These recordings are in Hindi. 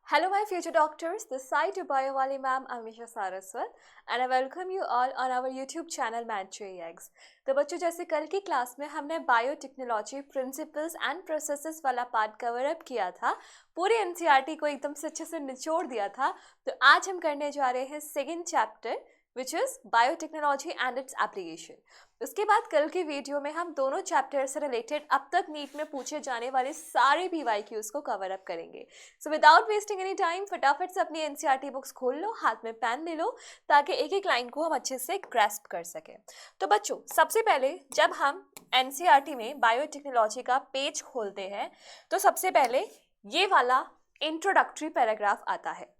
Hello, my future doctors. This side your Biowali ma'am, Amisha Saraswat, and I welcome you all on our YouTube channel MathJEX. तो बच्चों जैसे कल की क्लास में हमने बायोटेक्नोलॉजी प्रिंसिपल्स एंड प्रोसेसेस वाला पार्ट कवर अप किया था, पूरी एनसीईआरटी को एकदम से अच्छे से निचोड़ दिया था। तो आज हम करने जा रहे हैं second chapter which is biotechnology and its application. उसके बाद कल के वीडियो में हम दोनों चैप्टर से रिलेटेड अब तक नीट में पूछे जाने वाले सारे PYQs को कवर अप करेंगे। So without wasting any time फटाफट से अपनी एनसीईआरटी बुक्स खोल लो, हाथ में पेन ले लो ताकि एक एक लाइन को हम अच्छे से ग्रैस्प कर सकें। तो बच्चों सबसे पहले जब हम एनसीईआरटी में बायोटेक्नोलॉजी का पेज खोलते हैं तो सबसे पहले ये वाला इंट्रोडक्टरी पैराग्राफ आता है।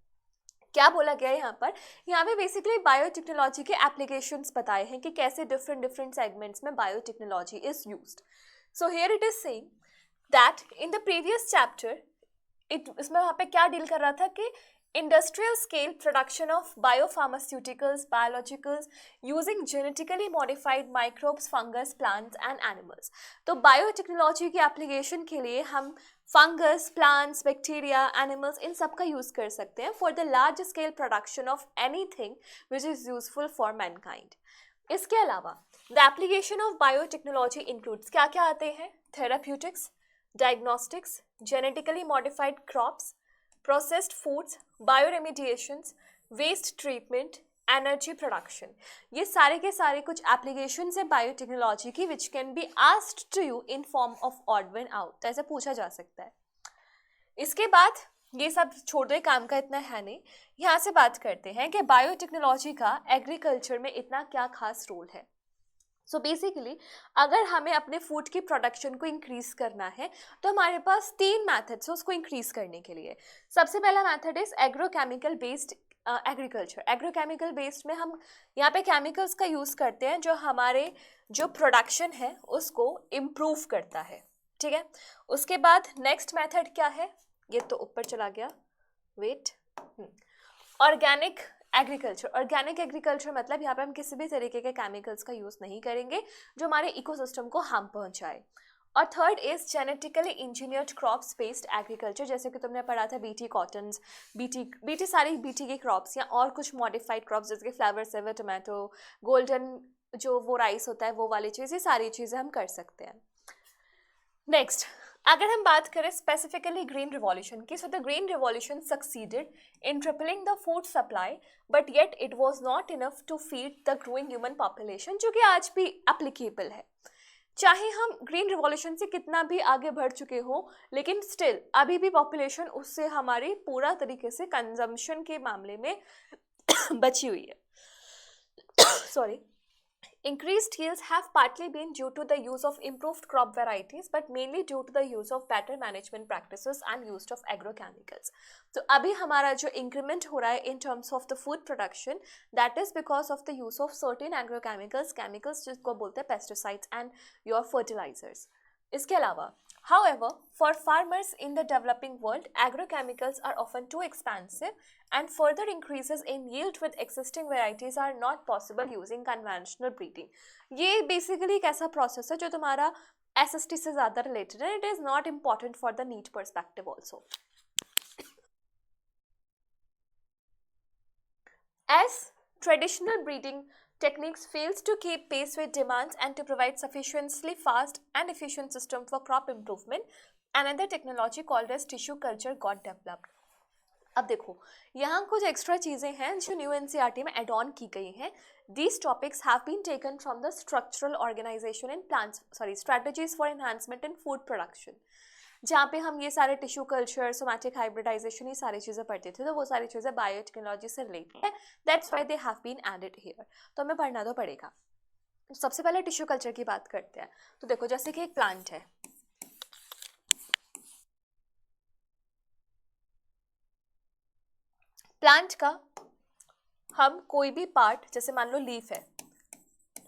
क्या बोला गया है यहाँ पे बेसिकली बायोटेक्नोलॉजी के एप्लीकेशंस बताए हैं कि कैसे डिफरेंट सेगमेंट्स में biotechnology is used. So here it is saying that in the previous chapter इसमें वहाँ पे क्या डील कर रहा था कि industrial scale production of biopharmaceuticals biologicals using genetically modified microbes fungus plants and animals. तो बायोटेक्नोलॉजी की एप्लीकेशन के लिए हम fungus plants bacteria animals in सब का यूज़ कर सकते हैं for the large scale production of anything which is useful for mankind. इसके अलावा the application of biotechnology includes क्या क्या आते हैं? Therapeutics, diagnostics, genetically modified crops, processed foods, bioremediations, waste treatment, energy production. ये सारे के सारे कुछ एप्लीकेशन है बायोटेक्नोलॉजी की which can be asked to you in form of odd one out, तो ऐसे पूछा जा सकता है। इसके बाद ये सब छोड़ दे, काम का इतना है नहीं, यहाँ से बात करते हैं कि बायोटेक्नोलॉजी का एग्रीकल्चर में इतना क्या खास रोल है। सो बेसिकली अगर हमें अपने फूड की प्रोडक्शन को इंक्रीज करना है तो हमारे पास तीन मैथड्स हैं उसको इंक्रीज करने के लिए। सबसे पहला method is agrochemical based agriculture. Agrochemical based में हम यहाँ पे केमिकल्स का यूज़ करते हैं जो हमारे जो प्रोडक्शन है उसको इम्प्रूव करता है, ठीक है। उसके बाद नेक्स्ट मेथड क्या है, ये तो ऊपर चला गया, wait, organic agriculture. Organic agriculture मतलब यहाँ पे हम किसी भी तरीके के केमिकल्स का यूज़ नहीं करेंगे जो हमारे इकोसिस्टम को हार्म पहुँचाए। और third is genetically engineered crops based agriculture, जैसे कि तुमने पढ़ा था बीटी कॉटन्स, बीटी सारी बीटी के क्रॉप्स या और कुछ मॉडिफाइड क्रॉप्स जैसे कि फ्लावर सेवर टोमेटो, गोल्डन जो वो राइस होता है वो वाली चीज़, ये सारी चीज़ें हम कर सकते हैं। नेक्स्ट अगर हम बात करें स्पेसिफिकली ग्रीन रिवॉल्यूशन की, so the green revolution succeeded in tripling the food supply but yet it was not enough to feed the growing human population, जो कि आज भी एप्लीकेबल है। चाहे हम ग्रीन रिवॉल्यूशन से कितना भी आगे बढ़ चुके हो लेकिन स्टिल अभी भी पॉपुलेशन उससे हमारी पूरा तरीके से कंजम्पशन के मामले में बची हुई है। Sorry. Increased yields have partly been due to the use of improved crop varieties, but mainly due to the use of better management practices and use of agrochemicals. तो अभी हमारा जो increment हो रहा है in terms of the food production, that is because of the use of certain agrochemicals, chemicals जिसको बोलते हैं pesticides and your fertilizers. इसके अलावा however, for farmers in the developing world, agrochemicals are often too expensive and further increases in yield with existing varieties are not possible using conventional breeding. ये basically एक ऐसा process है जो तुम्हारा SST से ज़्यादा related है, it is not important for the NEET perspective also. As traditional breeding techniques fails to keep pace with demands and to provide sufficiently fast and efficient system for crop improvement, another technology called as tissue culture got developed. अब देखो यहाँ कुछ एक्स्ट्रा चीज़ें हैं जो न्यू एनसीईआरटी में एड ऑन की गई हैं। These topics have been taken from the structural organisation in plants strategies for enhancement in food production, जहाँ पे हम ये सारे टिश्यू कल्चर सोमैटिक हाइब्रिडाइजेशन ये सारी चीज़ें पढ़ते थे, तो वो सारी चीज़ें बायोटेक्नोलॉजी से रिलेटेड है, that's why they have been added here, तो हमें पढ़ना तो पड़ेगा। सबसे पहले टिश्यू कल्चर की बात करते हैं। तो देखो जैसे कि एक प्लांट है, प्लांट का हम कोई भी पार्ट जैसे मान लो लीफ है,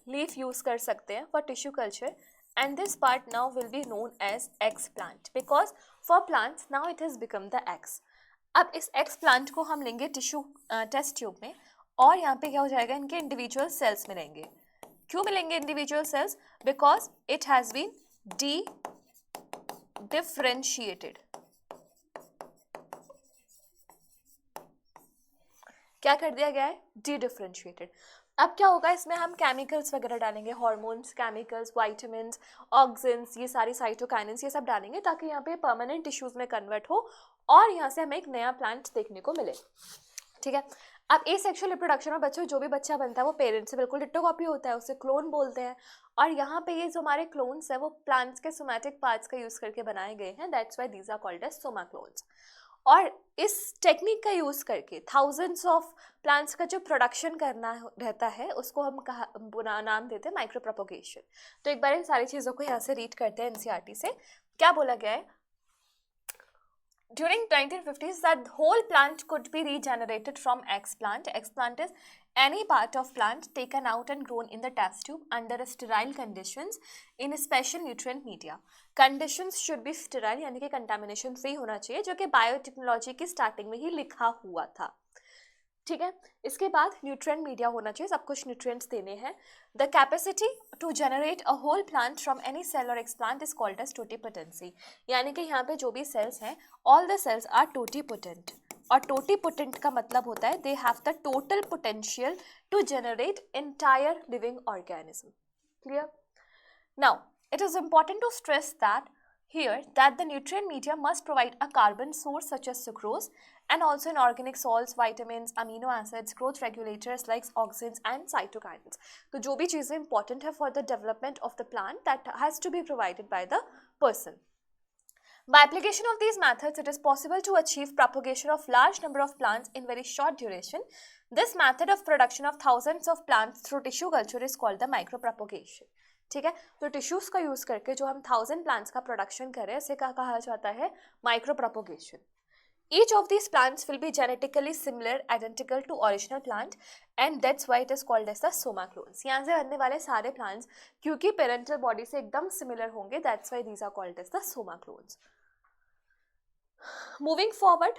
लीफ यूज कर सकते हैं for tissue culture and this part now will be known as egg plant because for plants now it has become the eggs. अब इस egg plant को हम लेंगे टिश्यू टेस्ट ट्यूब में और यहाँ पे क्या हो जाएगा, इनके इंडिविजुअल सेल्स मिलेंगे। क्यों मिलेंगे individual cells? Because it has been differentiated. क्या कर दिया गया है, डी डिफ्रेंशिएटेड। अब क्या होगा, इसमें हम केमिकल्स वगैरह डालेंगे, हार्मोन्स, केमिकल्स, वाइटामिन्स, ऑक्सिन्स, ये सारी साइटोकाइनेंस, ये सब डालेंगे ताकि यहाँ पे परमानेंट टिश्यूज में कन्वर्ट हो और यहाँ से हमें एक नया प्लांट देखने को मिले। ठीक है, अब एसेक्सुअल रिप्रोडक्शन में बच्चों जो भी बच्चा बनता है वो पेरेंट्स से बिल्कुल डिट्टो कॉपी होता है, उसे क्लोन बोलते हैं। और यहाँ पे ये जो हमारे क्लोन्स है वो प्लांट्स के सोमैटिक पार्ट्स का यूज करके बनाए गए हैं, that's why these are called as somaclones. और इस टेक्निक का यूज करके थाउजेंड्स ऑफ प्लांट्स का जो प्रोडक्शन करना रहता है उसको हम नाम देते हैं माइक्रो प्रोपोगेशन। तो एक बार इन सारी चीज़ों को यहाँ से रीड करते हैं एनसीईआरटी से। क्या बोला गया है, during 1950s that whole plant could be regenerated from explant. Explant is any part of plant taken out and grown in the test tube under sterile conditions in special nutrient media. Conditions should be sterile, यानी कि contamination free होना चाहिए, जो कि बायोटेक्नोलॉजी की स्टार्टिंग में ही लिखा हुआ था। ठीक है, इसके बाद न्यूट्रिएंट मीडिया होना चाहिए, सब कुछ न्यूट्रिएंट्स देने हैं। The capacity to generate a whole plant from any cell और explant is called as totipotency, यानी कि यहाँ पे जो भी सेल्स हैं all the cells are totipotent. और टोटीपोटेंट का मतलब होता है they have the total potential to generate entire living organism. Clear? Now it is important to stress that here that the nutrient media must provide a carbon source such as sucrose and also inorganic salts, vitamins, amino acids, growth regulators like auxins and cytokinins. तो जो भी चीज़ें important है for the development of the plant that has to be provided by the person. By application of these methods, it is possible to achieve propagation of large number of plants in very short duration. This method of production of thousands of plants through tissue culture is called the micropropagation. ठीक है, तो टिश्यूज का यूज करके जो हम 1000 प्लांट्स का प्रोडक्शन करें इसे क्या कहा जाता है, micropropagation. Each of these plants will be genetically similar, identical to original plant and that's why it is called as the Soma clones. यहाँ से बनने वाले सारे प्लांट्स क्योंकि पेरेंटल बॉडी से एकदम सिमिलर होंगे, that's why these are called as the Soma clones. Moving forward,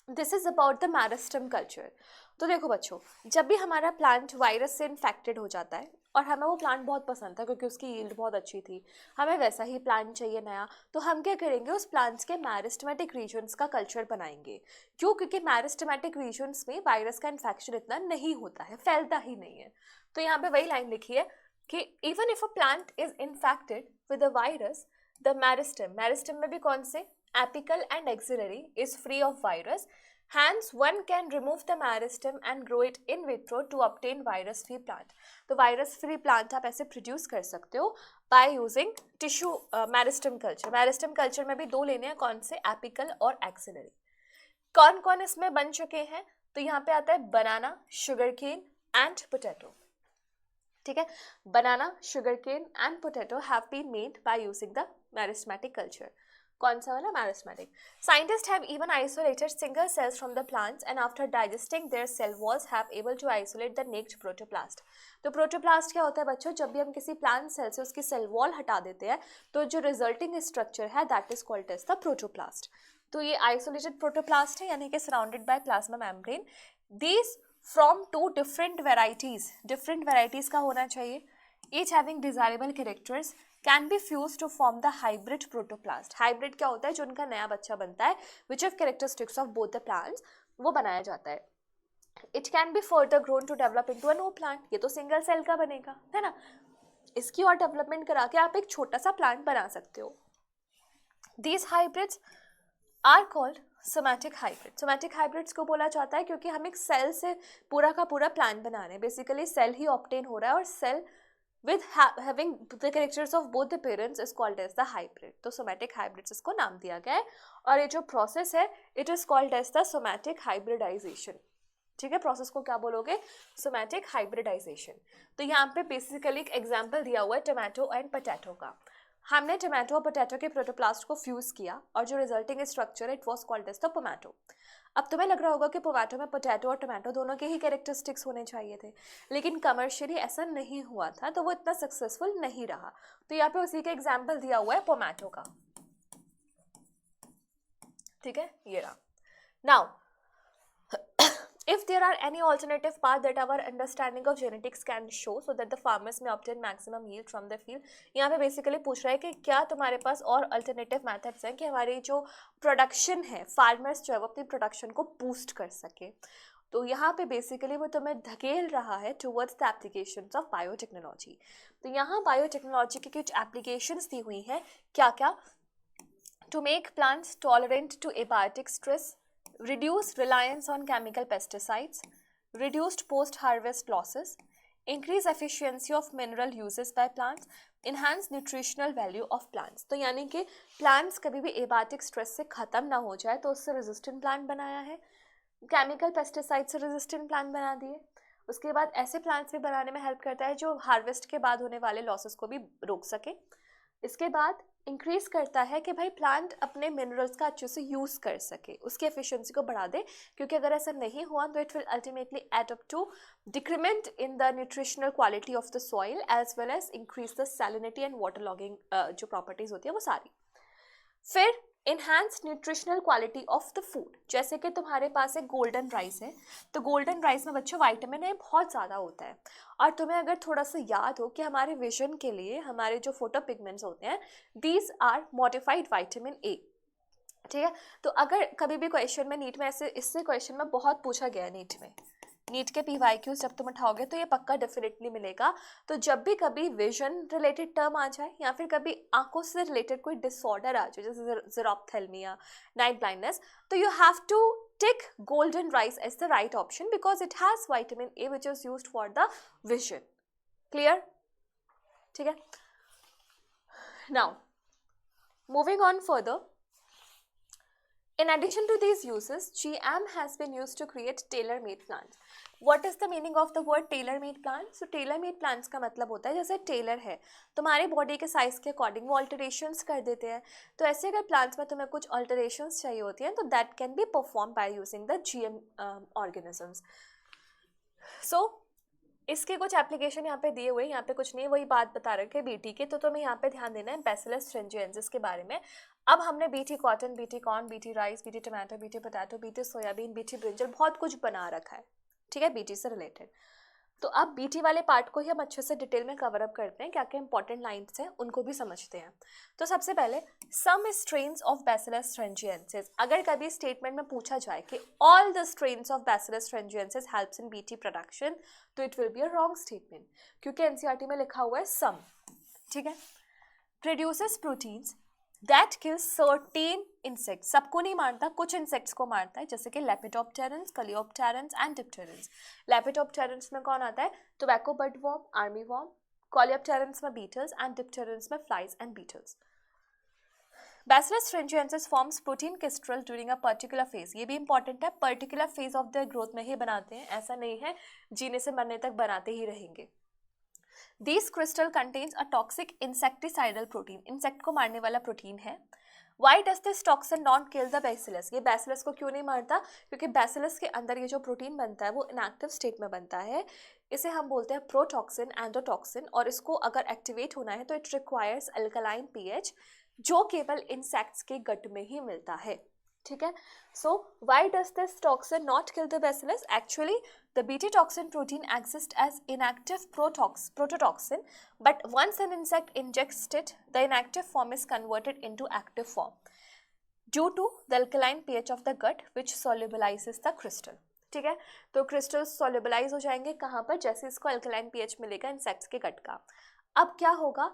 this is about the meristem culture. तो देखो बच्चों, जब भी हमारा प्लांट वायरस से इन्फेक्टेड हो जाता है और हमें वो प्लांट बहुत पसंद था क्योंकि उसकी यील्ड बहुत अच्छी थी, हमें वैसा ही प्लांट चाहिए नया, तो हम क्या करेंगे, उस प्लांट्स के मैरिस्टेमेटिक रीजन्स का कल्चर बनाएंगे। क्यों? क्योंकि मैरिस्टेमेटिक रीजन्स में वायरस का इन्फेक्शन इतना नहीं होता है, फैलता ही नहीं है। तो यहाँ पे वही लाइन लिखी है कि even if a plant is infected with a virus, the meristem में भी कौन से, apical and axillary is free of virus, hence one can remove the meristem and grow it in vitro to obtain virus free plant. तो virus free plant आप ऐसे produce कर सकते हो by using tissue meristem culture. meristem culture में भी दो लेने हैं, कौन से, एपिकल और एक्सिलरी। कौन कौन इसमें बन चुके हैं, तो यहाँ पे आता है banana, sugar cane and potato. ठीक है, banana, sugar cane and potato have been made by using the meristematic culture. कौन सा वाला, meristematic. Scientist have even isolated single cells from the plants and after digesting their cell walls have able to isolate the next protoplast. तो प्रोटोप्लास्ट क्या होता है बच्चों, जब भी हम किसी प्लांट सेल से उसकी सेल वॉल हटा देते हैं तो जो रिजल्टिंग स्ट्रक्चर है that is called as the protoplast. तो ये आइसोलेटेड प्रोटोप्लास्ट है, यानी कि surrounded by plasma membrane. These from two different varieties का होना चाहिए, each having desirable characters can be fuse to form the hybrid protoplast. Hybrid क्या होता है, जो उनका नया बच्चा बनता है, which of characteristics of both the plants, वो बनाया जाता है। It can be further grown to develop into a new plant. ये तो सिंगल सेल का बनेगा, है ना, इसकी और डेवलपमेंट करा के आप एक छोटा सा प्लांट बना सकते हो। These hybrids are called somatic hybrid. Somatic hybrids को बोला जाता है क्योंकि हम एक सेल से पूरा का पूरा प्लांट बना रहे हैं, बेसिकली सेल ही ऑब्टेन हो रहा है और cell with having the characters of both the parents is called as the hybrid. तो somatic hybrids इसको नाम दिया गया है और ये जो प्रोसेस है it is called as the somatic hybridization। ठीक है, प्रोसेस को क्या बोलोगे, सोमैटिक हाइब्रिडाइजेशन। तो यहाँ पे बेसिकली एक एग्जांपल दिया हुआ है टोमेटो एंड पोटैटो का। हमने टोमेटो और पोटैटो के प्रोटोप्लास्ट को फ्यूज किया और जो resulting structure it was called as the pomato. अब तुम्हें लग रहा होगा कि पोमैटो में पोटैटो और टोमेटो दोनों के ही कैरेक्टरिस्टिक्स होने चाहिए थे, लेकिन कमर्शियली ऐसा नहीं हुआ था, तो वो इतना सक्सेसफुल नहीं रहा। तो यहाँ पे उसी का एग्जाम्पल दिया हुआ है पोमैटो का। ठीक है, ये रहा। Now if there are any alternative path that our understanding of genetics can show so that the farmers may obtain maximum yield from the field। यहाँ पे बेसिकली पूछ रहा है कि क्या तुम्हारे पास और अल्टरनेटिव मेथड्स हैं कि हमारी जो प्रोडक्शन है, फार्मर्स जो है वो अपनी प्रोडक्शन को बूस्ट कर सके। तो यहाँ पे बेसिकली वो तुम्हें धकेल रहा है towards the applications of biotechnology. तो यहाँ बायोटेक्नोलॉजी की कुछ एप्लीकेशंस दी हुई हैं, क्या क्या? To make plants tolerant to abiotic stress, reduce reliance on chemical pesticides, reduced post-harvest losses, increase efficiency of mineral uses by plants, enhance nutritional value of plants। तो यानी कि plants कभी भी एबायोटिक स्ट्रेस से ख़त्म ना हो जाए तो उससे रेजिस्टेंट प्लांट बनाया है, केमिकल पेस्टिसाइड से रेजिस्टेंट प्लांट बना दिए। उसके बाद ऐसे प्लांट्स भी बनाने में हेल्प करता है जो हार्वेस्ट के बाद होने वाले लॉसेस को भी रोक सके। इसके बाद इंक्रीज करता है कि भाई प्लांट अपने मिनरल्स का अच्छे से यूज़ कर सके, उसकी एफिशिएंसी को बढ़ा दे, क्योंकि अगर ऐसा नहीं हुआ तो it will ultimately add up to decrement in the nutritional quality of the soil as well as increase the salinity and water logging जो प्रॉपर्टीज होती है वो सारी। फिर enhance nutritional quality of the food, जैसे कि तुम्हारे पास एक गोल्डन राइस है, तो गोल्डन राइस में बच्चों विटामिन ए बहुत ज़्यादा होता है। और तुम्हें अगर थोड़ा सा याद हो कि हमारे विजन के लिए हमारे जो फोटोपिगमेंट्स होते हैं, these are modified vitamin A, ठीक है। तो अगर कभी भी क्वेश्चन में नीट में ऐसे इससे क्वेश्चन में बहुत पूछा गया है नीट के PYQs जब तुम उठाओगे तो ये पक्का डेफिनेटली मिलेगा। तो जब भी कभी विजन रिलेटेड टर्म आ जाए या फिर कभी आंखों से रिलेटेड कोई डिसऑर्डर आ जाए जैसे ज़ेरोप्थेल्मिया, नाइट ब्लाइंडनेस, तो you have to tick golden rice as the right option because it has vitamin A which is used for the vision. Clear? ठीक है। Now moving on further, in addition to these uses, GM has been used to create tailor-made plants. What is the meaning of the word tailor-made plants? So tailor-made plants का मतलब होता है जैसे टेलर है तुम्हारे बॉडी के साइज के अकॉर्डिंग वो अल्टरेशंस कर देते हैं, तो ऐसे अगर प्लांट्स में तुम्हें कुछ अल्टरेशंस चाहिए होती हैं तो that can be perform by using the GM organisms. सो इसके कुछ एप्लीकेशन यहाँ पे दिए हुए, यहाँ पे कुछ नहीं, वही बात बता रखे बीटी के, तो तुम्हें यहाँ पे ध्यान देना है बैसिलस thuringiensis के बारे में। अब हमने BT cotton, BT corn, BT rice, BT tomato, BT potato, BT soybean, BT brinjal, बहुत कुछ बना रखा है, ठीक है, बीटी से रिलेटेड। तो अब बीटी वाले पार्ट को ही हम अच्छे से डिटेल में कवर अप करते हैं, क्या क्या इंपॉर्टेंट लाइन्स हैं उनको भी समझते हैं। तो सबसे पहले some strains of Bacillus thuringiensis, अगर कभी स्टेटमेंट में पूछा जाए कि all the strains of Bacillus thuringiensis helps in BT production, तो it will be a wrong statement, क्योंकि एनसीईआरटी में लिखा हुआ है सम, ठीक है। Produces proteins that kills certain insects, सबको नहीं मारता, कुछ इंसेक्ट्स को मारता है, जैसे कि लेपिडोप्टेरन्स, कलियोप्टेरन्स एंड डिप्टेरन्स। लेपिडोप्टेरन्स में कौन आता है? Tobacco budworm, armyworm, coleopterans में बीटल्स एंड डिप्टेरन्स में flies and beetles. Bacillus thuringiensis forms protein crystal during a particular phase, ये भी इंपॉर्टेंट है, particular phase of the growth में ही बनाते हैं, ऐसा नहीं है जीने से मरने तक बनाते ही रहेंगे। These crystal contains a toxic insecticidal protein, insect को मारने वाला प्रोटीन है। Why does this toxin not kill the bacillus? ये बैसिलस को क्यों नहीं मारता? क्योंकि बैसिलस के अंदर ये जो प्रोटीन बनता है वो इनएक्टिव स्टेट में बनता है, इसे हम बोलते हैं प्रोटॉक्सिन, एंडोटॉक्सिन, और इसको अगर एक्टिवेट होना है तो इट रिक्वायर्स अल्कलाइन pH, जो केवल इंसेक्ट्स के गट में ही मिलता है, ठीक है। So why does this toxin not kill the bacillus? Actually the BT toxin protein exist as inactive prototoxin, but once an insect injects it, the inactive form is converted into active form due to the alkaline pH of the gut which solubilises the crystal, ठीक है। तो क्रिस्टल्स सोल्यूबलाइज हो जाएंगे कहाँ पर? जैसे इसको अल्कलाइन pH मिलेगा इंसेक्ट्स के गट का। अब क्या होगा,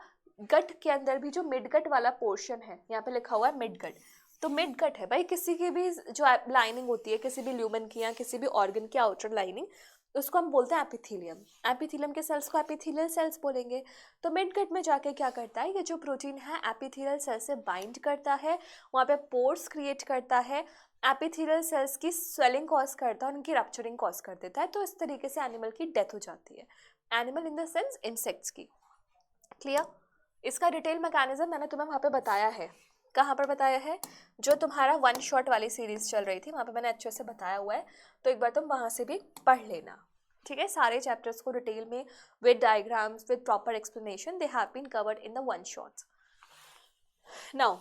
गट के अंदर भी जो मिड गट वाला पोर्शन है, यहाँ पे लिखा हुआ है मिड गट, तो मिड गट है भाई, किसी की भी जो लाइनिंग होती है, किसी भी ल्यूमन की या किसी भी ऑर्गन की आउटर लाइनिंग, उसको हम बोलते हैं एपिथेलियम। एपिथेलियम के सेल्स को एपिथेलियल सेल्स बोलेंगे। तो मिड गट में जाके क्या करता है, ये जो प्रोटीन है एपिथेलियल सेल से बाइंड करता है, वहाँ पे पोर्स क्रिएट करता है, एपिथेलियल सेल्स की स्वेलिंग कॉज करता है, उनकी रप्चरिंग कॉज कर देता है, तो इस तरीके से एनिमल की डेथ हो जाती है, animal in the sense insects की। क्लियर? इसका डिटेल मैकेनिज्म मैंने तुम्हें वहाँ पे बताया है। कहाँ पर बताया है? जो तुम्हारा वन शॉट वाली सीरीज चल रही थी वहाँ पे मैंने अच्छे से बताया हुआ है, तो एक बार तुम वहाँ से भी पढ़ लेना, ठीक है। सारे चैप्टर्स को डिटेल में with diagrams with proper explanation they have been covered in the one shots. Now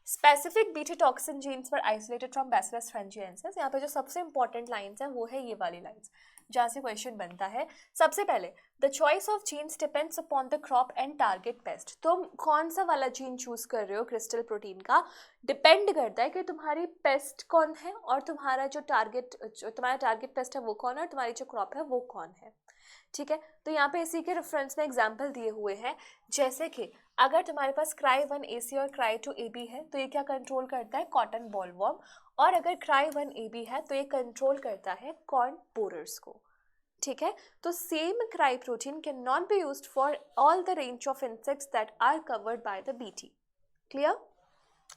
specific beta toxin genes were isolated from Bacillus thuringiensis। यहाँ पे जो सबसे इंपॉर्टेंट लाइन्स हैं वो है ये वाली लाइन्स, जहाँ से क्वेश्चन बनता है। सबसे पहले the choice of genes depends upon the crop and target pest. तुम कौन सा वाला जीन चूज कर रहे हो क्रिस्टल प्रोटीन का, डिपेंड करता है कि तुम्हारी पेस्ट कौन है और तुम्हारा जो तुम्हारा टारगेट पेस्ट है वो कौन है और तुम्हारी जो क्रॉप है वो कौन है। ठीक है, तो यहाँ पे इसी के रेफरेंस में एग्जाम्पल दिए हुए हैं, जैसे कि अगर तुम्हारे पास Cry1AC और Cry2AB है तो ये क्या कंट्रोल करता है, कॉटन बॉलवॉर्म, और अगर Cry1AB है तो ये कंट्रोल करता है कॉर्न बोरर्स को। ठीक है, तो same cry protein can not be used for all the range of insects that are covered by the BT. Clear?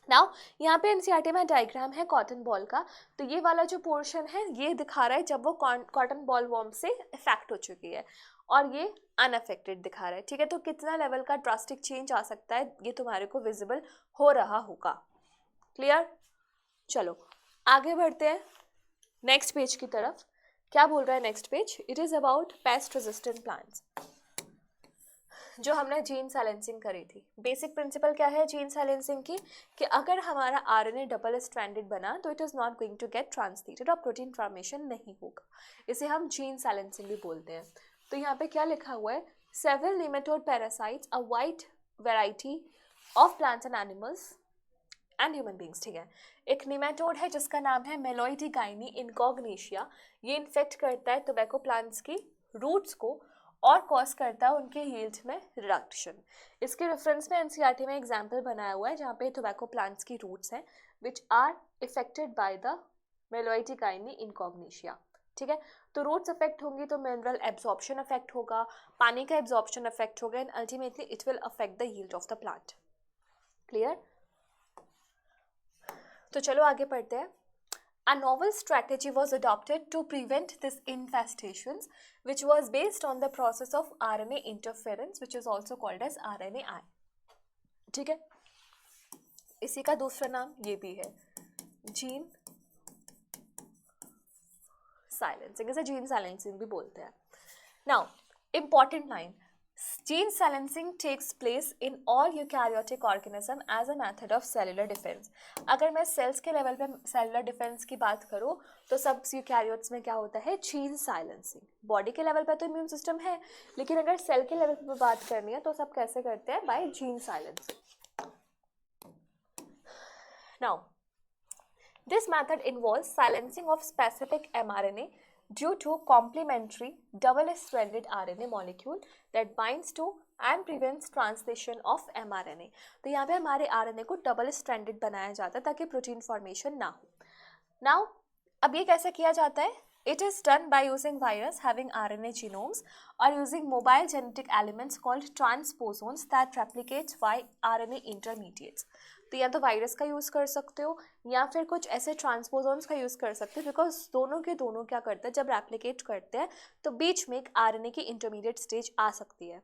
Now यहाँ पे एनसीईआरटी में डायग्राम है कॉटन बॉल का, तो ये वाला जो पोर्शन है ये दिखा रहा है जब वो कॉटन बॉल वॉर्म से इफेक्ट हो चुकी है, और ये अनअफेक्टेड दिखा रहा है। ठीक है, तो कितना लेवल का ड्रास्टिक चेंज आ सकता है ये तुम्हारे को विजिबल हो रहा होगा। क्लियर? चलो आगे बढ़ते हैं नेक्स्ट पेज की तरफ। क्या बोल रहा है next page? It is about pest resistant plants, जो हमने जीन साइलेंसिंग करी थी। बेसिक प्रिंसिपल क्या है जीन साइलेंसिंग की, कि अगर हमारा आरएनए डबल स्ट्रैंडेड बना तो it is not going to get translated और प्रोटीन फॉर्मेशन नहीं होगा, इसे हम जीन साइलेंसिंग भी बोलते हैं। तो यहाँ पे क्या लिखा हुआ है, several nematode parasites, a wide variety of plants and animals and human beings. ठीक है, एक निमेटोड है जिसका नाम है मेलोइडिगाइनी इनकॉग्निशिया, ये इन्फेक्ट करता है टोबैको प्लांट्स की रूट्स को और कॉज करता है उनके यील्ड में रिडक्शन। इसके रेफरेंस में एनसीईआरटी में एग्जाम्पल बनाया हुआ है जहाँ पे टोबैको प्लांट्स की रूट्स हैं which are affected by the Meloidogyne incognita. ठीक है, तो रूट्स अफेक्ट होंगी तो मिनरल एब्जॉर्प्शन अफेक्ट होगा, पानी का एब्जॉर्प्शन अफेक्ट होगा, and ultimately it will affect the yield of the plant. Clear? तो चलो आगे पढ़ते हैं। A novel strategy was adopted to prevent this infestations, which was based on the process of RNA interference, which is also called as RNAi. ठीक है, इसी का दूसरा नाम ये भी है, जीन साइलेंसिंग, इसे जीन साइलेंसिंग भी बोलते हैं। Now important line, gene silencing takes place in all eukaryotic organism as a method of cellular defense। अगर मैं सेल्स के लेवल पे सेलुलर डिफेंस की बात करूँ तो सब यूकैरियोट्स में क्या होता है, जीन साइलेंसिंग। बॉडी के लेवल पे तो इम्यून सिस्टम है, लेकिन अगर सेल के लेवल पे बात करनी है तो सब कैसे करते हैं, by gene silencing. Now this method involves silencing of specific mRNA due to complementary double-stranded RNA molecule that binds to and prevents translation of mRNA। तो यहाँ पे हमारे RNA को डबल स्ट्रैंडेड बनाया जाता है ताकि प्रोटीन फॉर्मेशन ना हो। नाउ अब ये कैसे किया जाता है, it is done by using virus having RNA genomes or using mobile genetic elements called transposons that replicates by RNA intermediates। तो या तो वायरस का यूज़ कर सकते हो या फिर कुछ ऐसे ट्रांसपोजोन्स का यूज़ कर सकते हो, बिकॉज दोनों के दोनों क्या करते हैं, जब रेप्लिकेट करते हैं तो बीच में एक आरएनए की इंटरमीडिएट स्टेज आ सकती है।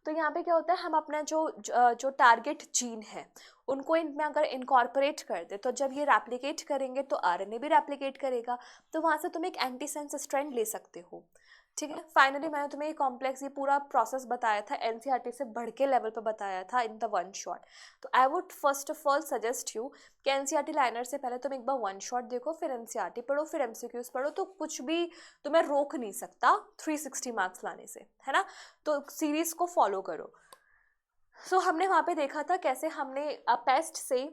तो यहाँ पे क्या होता है, हम अपना जो टारगेट जीन है उनको इनमें अगर इनकॉर्पोरेट कर दे तो जब ये रेप्लिकेट करेंगे तो आरएनए भी रेप्लिकेट करेगा, तो वहाँ से तुम एक एंटीसेंस स्ट्रैंड ले सकते हो। ठीक है, फाइनली मैंने तुम्हें ये कॉम्प्लेक्स ये पूरा प्रोसेस बताया था, एनसीईआरटी से बढ़ के लेवल पे बताया था इन द वन शॉट। तो I would first of all suggest you कि एनसीईआरटी लाइनर से पहले तुम एक बार वन शॉट देखो, फिर एनसीईआरटी पढ़ो, फिर एमसीक्यूज पढ़ो, तो कुछ भी तुम्हें रोक नहीं सकता 360 मार्क्स लाने से, है ना। तो सीरीज को फॉलो करो। सो हमने वहाँ पे देखा था कैसे हमने पेस्ट से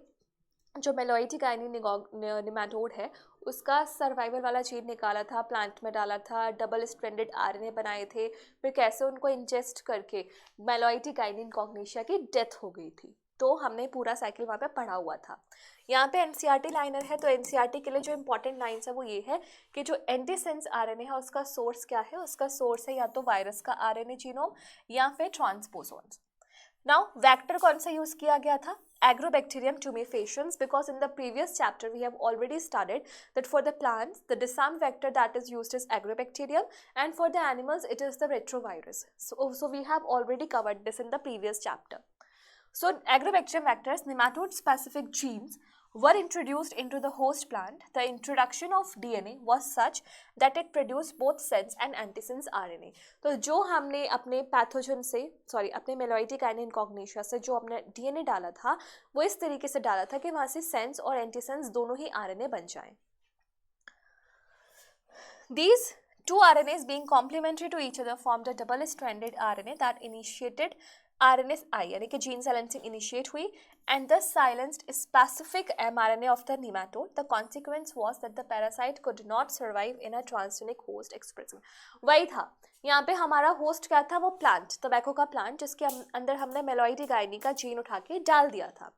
जो मेलोइडिगाइनी निमेटोड है उसका सर्वाइवल वाला जीन निकाला था, प्लांट में डाला था, डबल स्ट्रैंडेड आरएनए बनाए थे, फिर कैसे उनको इंजेस्ट करके मेलोइडिगाइनी इनकॉग्निशिया की डेथ हो गई थी। तो हमने पूरा साइकिल वहाँ पे पढ़ा हुआ था। यहाँ पे एनसीईआरटी लाइनर है, तो एनसीईआरटी के लिए जो इंपॉर्टेंट लाइन्स है वो ये है कि जो एंटीसेंस आरएनए है उसका सोर्स क्या है, उसका सोर्स है या तो वायरस का आरएनए जीनोम या फिर ट्रांसपोसोन्स। नाउ वेक्टर कौन सा यूज किया गया था, Agrobacterium tumefaciens, because in the previous chapter we have already studied that for the plants the disarm vector that is used is Agrobacterium, and for the animals it is the retrovirus. So we have already covered this in the previous chapter. So Agrobacterium vectors, nematode specific genes were introduced into the host plant. The introduction of DNA was such that it produced both sense and antisense RNA। तो जो हमने अपने पैथोजन से अपने मेलोइडिगाइनी इनकॉग्निशिया से जो अपने DNA डाला था वो इस तरीके से डाला था कि वहाँ से सेंस और एंटीसेंस दोनों ही RNA बन जाएं। These Two RNAs being complementary to each other formed a double-stranded RNA that initiated RNA-I, यानी कि gene silencing initiate हुई, and thus silenced specific mRNA of the nematode. The consequence was that the parasite could not survive in a transgenic host expressing. वही था, यहाँ पे हमारा होस्ट क्या था, वो प्लांट, टोबैको का प्लांट, जिसके अंदर हमने मेलोइडी गाइनी का जीन उठा के डाल दिया था.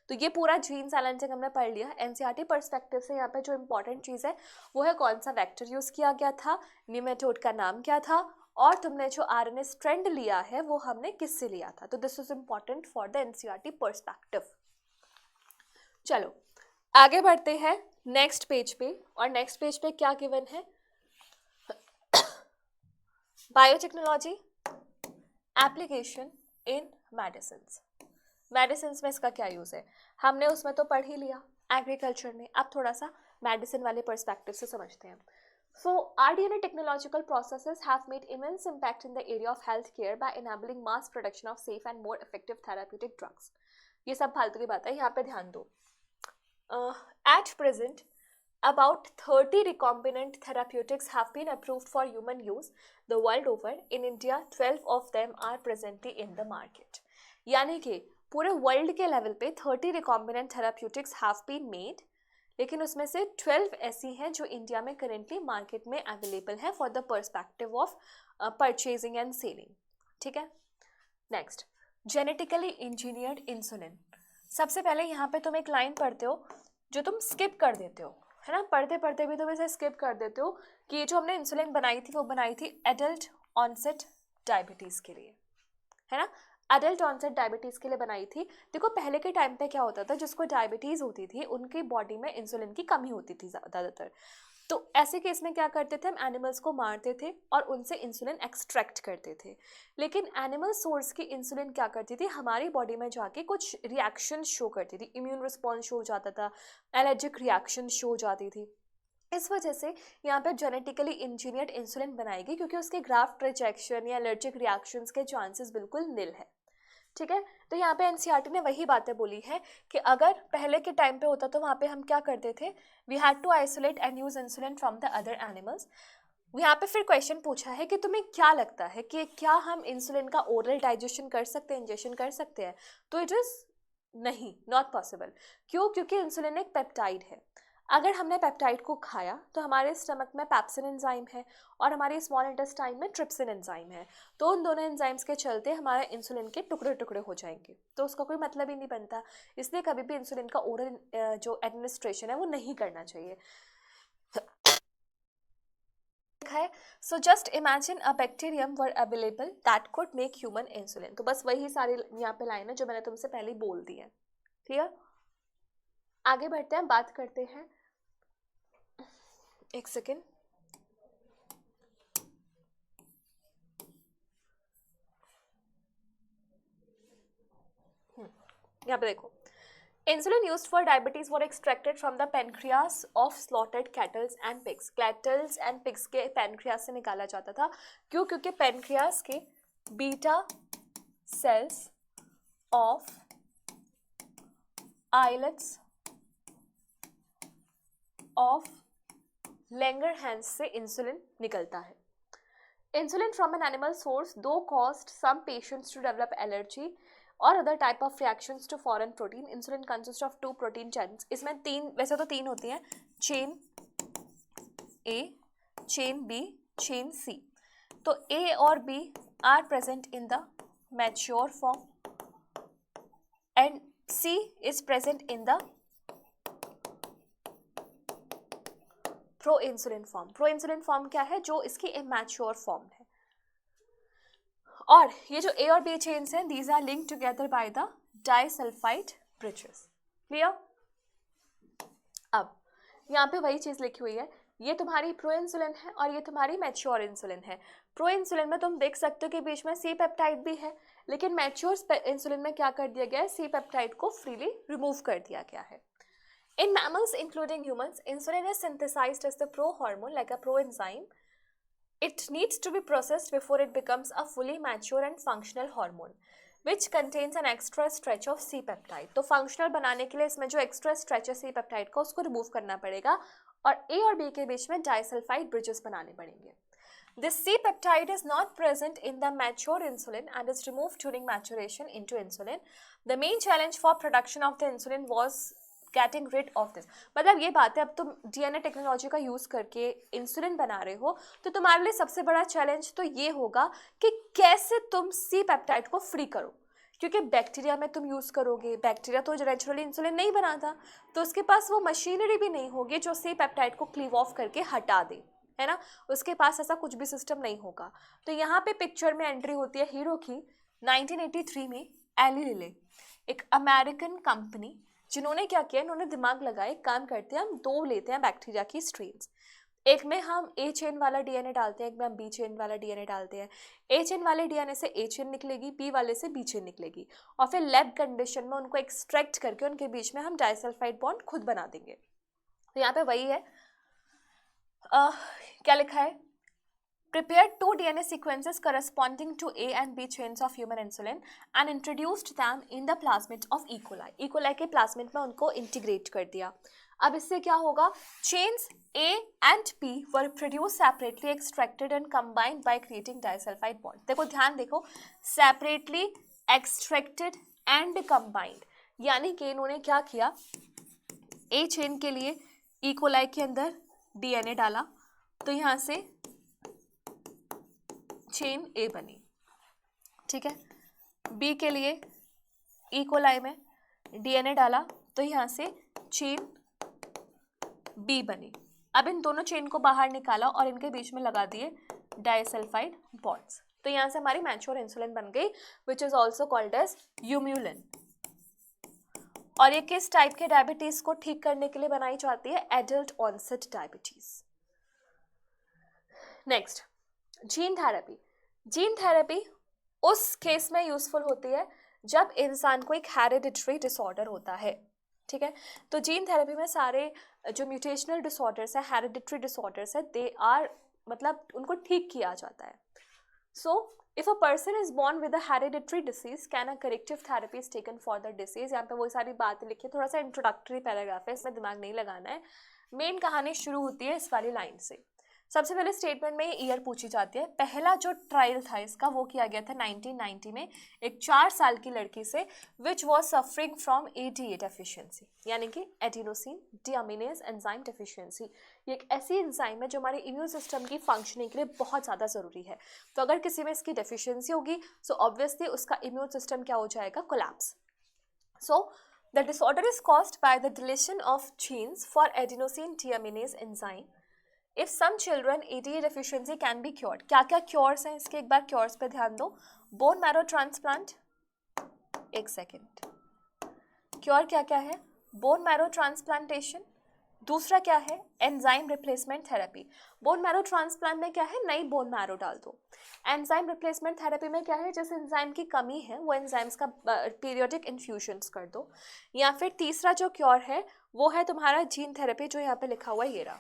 तो ये पूरा जीन साइलेंसिंग हमने पढ़ लिया. एनसीईआरटी पर्सपेक्टिव से यहाँ पे जो इंपॉर्टेंट चीज़ है वो है कौन सा वेक्टर यूज़ किया गया था, निमेटोड का नाम क्या था, और तुमने जो आरएनए स्ट्रैंड लिया है वो हमने किससे लिया था. तो this is important for the NCERT perspective. चलो आगे बढ़ते हैं नेक्स्ट पेज पे. और नेक्स्ट पेज पे क्या गिवन है, biotechnology application in medicines. Medicines में इसका क्या यूज़ है, हमने उसमें तो पढ़ ही लिया एग्रीकल्चर में. अब थोड़ा सा मेडिसिन वाले पर्सपेक्टिव से समझते हैं. So, RDNA technological processes have made immense impact in the area of healthcare by enabling mass production of safe and more effective therapeutic drugs. ये सब फालतू की बात है, यहाँ पे ध्यान दो. At present, about 30 recombinant therapeutics have been approved for human use the world over. In India, 12 of them are presently in the market. यानी कि पूरे वर्ल्ड के लेवल पे 30 recombinant therapeutics have been made, लेकिन उसमें से 12 ऐसी हैं जो इंडिया में करेंटली मार्केट में अवेलेबल है for the perspective of purchasing and selling. ठीक है. Next, genetically engineered insulin. सबसे पहले यहाँ पे तुम एक लाइन पढ़ते हो जो तुम स्किप कर देते हो, है ना, पढ़ते पढ़ते भी तुम इसे स्किप कर देते हो, कि जो हमने इंसुलिन बनाई थी वो बनाई थी एडल्ट ऑनसेट डायबिटीज़ के लिए, है ना, एडल्ट ऑनसेट डायबिटीज़ के लिए बनाई थी. देखो पहले के टाइम पे क्या होता था, जिसको डायबिटीज़ होती थी उनकी बॉडी में इंसुलिन की कमी होती थी ज़्यादातर. तो ऐसे केस में क्या करते थे, हम एनिमल्स को मारते थे और उनसे इंसुलिन एक्सट्रैक्ट करते थे. लेकिन एनिमल सोर्स की इंसुलिन क्या करती थी, हमारी बॉडी में जाके कुछ रिएक्शन शो करती थी, इम्यून रिस्पॉन्स शो हो जाता था, एलर्जिक रिएक्शन शो हो जाती थी. इस वजह से यहाँ पे जेनेटिकली इंजीनियर्ड इंसुलिन बनाएगी, क्योंकि उसके ग्राफ्ट रिजेक्शन या एलर्जिक रिएक्शंस के चांसेस बिल्कुल निल है. ठीक है. तो यहाँ पे एनसीईआरटी ने वही बातें बोली है कि अगर पहले के टाइम पे होता तो वहाँ पे हम क्या करते थे, we had to isolate and use insulin from the other animals. यहाँ पे फिर क्वेश्चन पूछा है कि तुम्हें क्या लगता है कि क्या हम इंसुलिन का ओरल डाइजेशन कर सकते हैं, इंजेक्शन कर सकते हैं. तो इट इज़ नहीं, नॉट पॉसिबल. क्यों, क्योंकि इंसुलिन एक पेप्टाइड है. अगर हमने पेप्टाइड को खाया तो हमारे स्टमक में पैप्सिन एंजाइम है और हमारे स्मॉल इंटेस्टाइन में ट्रिप्सिन एंजाइम है. तो उन दोनों एंजाइम्स के चलते हमारे इंसुलिन के टुकड़े टुकड़े हो जाएंगे, तो उसका कोई मतलब ही नहीं बनता. इसलिए कभी भी इंसुलिन का ओरल जो एडमिनिस्ट्रेशन है वो नहीं करना चाहिए. So just imagine a bacterium were available that could make human insulin. तो बस वही सारी यहाँ पे लाइन है जो मैंने तुमसे पहले बोल दी है. क्लियर. आगे बढ़ते हैं, बात करते हैं. एक सेकेंड. यहाँ पे देखो, insulin used for diabetes were extracted from the pancreas of slaughtered cattles and pigs. Cattles and pigs के पेनक्रियास से निकाला जाता था. क्यों, क्योंकि पेनक्रियास के beta cells of islets of Langerhans से इंसुलिन निकलता है. Insulin from an animal source though caused some patients to develop allergy और other type of reactions to foreign protein. Insulin consist of 2 protein chains. इसमें 3, वैसे तो 3 होती हैं, chain A, chain B, chain C. तो ए और B are present in the mature form and C is present in the pro insulin form. Pro insulin form क्या है, जो इसकी इमैच्योर फॉर्म है. और ये जो ए और बी चेन्स हैं, these are linked together by the disulphide bridges. Clear. अब यहाँ पे वही चीज़ लिखी हुई है, ये तुम्हारी प्रो इंसुलिन है और ये तुम्हारी मैच्योर इंसुलिन है. प्रो इंसुलिन में तुम देख सकते हो कि बीच में सी पेप्टाइड भी है, लेकिन मैच्योर इंसुलिन में क्या कर दिया गया है, सी पेप्टाइड को फ्रीली रिमूव कर दिया गया है. In mammals, including humans, insulin is synthesized as the pro-hormone, like a proenzyme. It needs to be processed before it becomes a fully mature and functional hormone, which contains an extra stretch of C-peptide. तो functional बनाने के लिए इसमें जो extra stretch है C-peptide का, उसको remove करना पड़ेगा और A और B के बीच में disulfide bridges बनाने पड़ेंगे. This C peptide is not present in the mature insulin and is removed during maturation into insulin. The main challenge for production of the insulin was getting rid of this. मतलब ये बात है, अब तुम DNA टेक्नोलॉजी का यूज़ करके इंसुलिन बना रहे हो तो तुम्हारे लिए सबसे बड़ा चैलेंज तो ये होगा कि कैसे तुम C पेप्टाइड को फ्री करो, क्योंकि बैक्टीरिया में तुम यूज़ करोगे, बैक्टीरिया तो नेचुरली इंसुलिन नहीं बनाता, तो उसके पास वो मशीनरी भी नहीं होगी जो C पेप्टाइड को क्लीव ऑफ करके हटा दे, है ना। उसके पास ऐसा कुछ भी सिस्टम नहीं होगा। तो यहाँ पे पिक्चर में एंट्री होती है हीरो की 1983 में। एली लिले एक अमेरिकन कंपनी, जिन्होंने क्या किया, इन्होंने दिमाग लगाए, काम करते हैं हम दो लेते हैं बैक्टीरिया की स्ट्रेन्स, एक में हम ए चेन वाला डीएनए डालते हैं, एक में हम बी चेन वाला डीएनए डालते हैं। ए चेन वाले डीएनए से ए चेन निकलेगी, बी वाले से बी चेन निकलेगी, और फिर लैब कंडीशन में उनको एक्सट्रैक्ट करके उनके बीच में हम डाइसल्फाइड बॉन्ड खुद बना देंगे। तो यहाँ पे वही है, क्या लिखा है, prepared 2 DNA sequences corresponding to A and B chains of human insulin and introduced them in the plasmid of E. coli. E. coli के plasmid में उनको integrate कर दिया। अब इससे क्या होगा, chains A and B were produced separately, extracted and combined by creating disulfide bond. देखो ध्यान देखो, separately extracted and combined, यानी कि इन्होंने क्या किया, A chain के लिए E. coli के अंदर DNA डाला तो यहाँ से चेन ए बनी, ठीक है। बी के लिए ई कोलाई में डीएनए डाला तो यहाँ से चेन बी बनी। अब इन दोनों चेन को बाहर निकाला और इनके बीच में लगा दिए डाइसल्फाइड बॉन्ड्स, तो यहाँ से हमारी मैच्योर इंसुलिन बन गई, which is also called as Humulin. और ये किस टाइप के डायबिटीज को ठीक करने के लिए बनाई जाती है, adult onset diabetes. Next, gene therapy. Gene therapy उस केस में यूजफुल होती है जब इंसान को एक हेरिडिटरी डिसऑर्डर होता है, ठीक है। तो जीन थेरेपी में सारे जो म्यूटेशनल डिसऑर्डर्स है, हेरिडिटरी डिसऑर्डर्स है, दे आर मतलब उनको ठीक किया जाता है। So if a person is born with a hereditary disease can a corrective therapy is taken for the disease. यहाँ पे वो सारी बातें लिखी, थोड़ा सा इंट्रोडक्टरी पैराग्राफ है, इसमें दिमाग नहीं लगाना है। मेन कहानी शुरू होती है इस वाली लाइन से। सबसे पहले स्टेटमेंट में ये ईयर पूछी जाती है। पहला जो ट्रायल था इसका वो किया गया था 1990 में एक 4 साल की लड़की से, which was suffering from ADA deficiency, यानी कि एडिनोसिन डीअमीनेज एंजाइम डेफिशिएंसी। ये एक ऐसी एंजाइम है जो हमारे इम्यून सिस्टम की फंक्शनिंग के लिए बहुत ज़्यादा ज़रूरी है। तो अगर किसी में इसकी डेफिशिएंसी होगी सो ऑब्वियसली उसका इम्यून सिस्टम क्या हो जाएगा, collapse. So the disorder is caused by the deletion of genes for adenosine deaminase enzyme. If some children ADA deficiency can be cured. क्या क्या क्योर्स हैं इसके, एक बार क्योर्स पे ध्यान दो। बोन मैरो ट्रांसप्लांट, एक सेकेंड, क्योर क्या क्या है, बोन मैरो ट्रांसप्लांटेशन। दूसरा क्या है, enzyme replacement therapy. Bone marrow transplant में क्या है, नई बोन मैरो डाल दो। एंजाइम रिप्लेसमेंट थेरेपी में क्या है, जिस एंजाइम की कमी है वो एंजाइम्स का पीरियोडिक इन्फ्यूजन्स कर दो। या फिर तीसरा जो क्योर है वो है तुम्हारा जीन थेरेपी, जो यहाँ पे लिखा हुआ है ये रहा,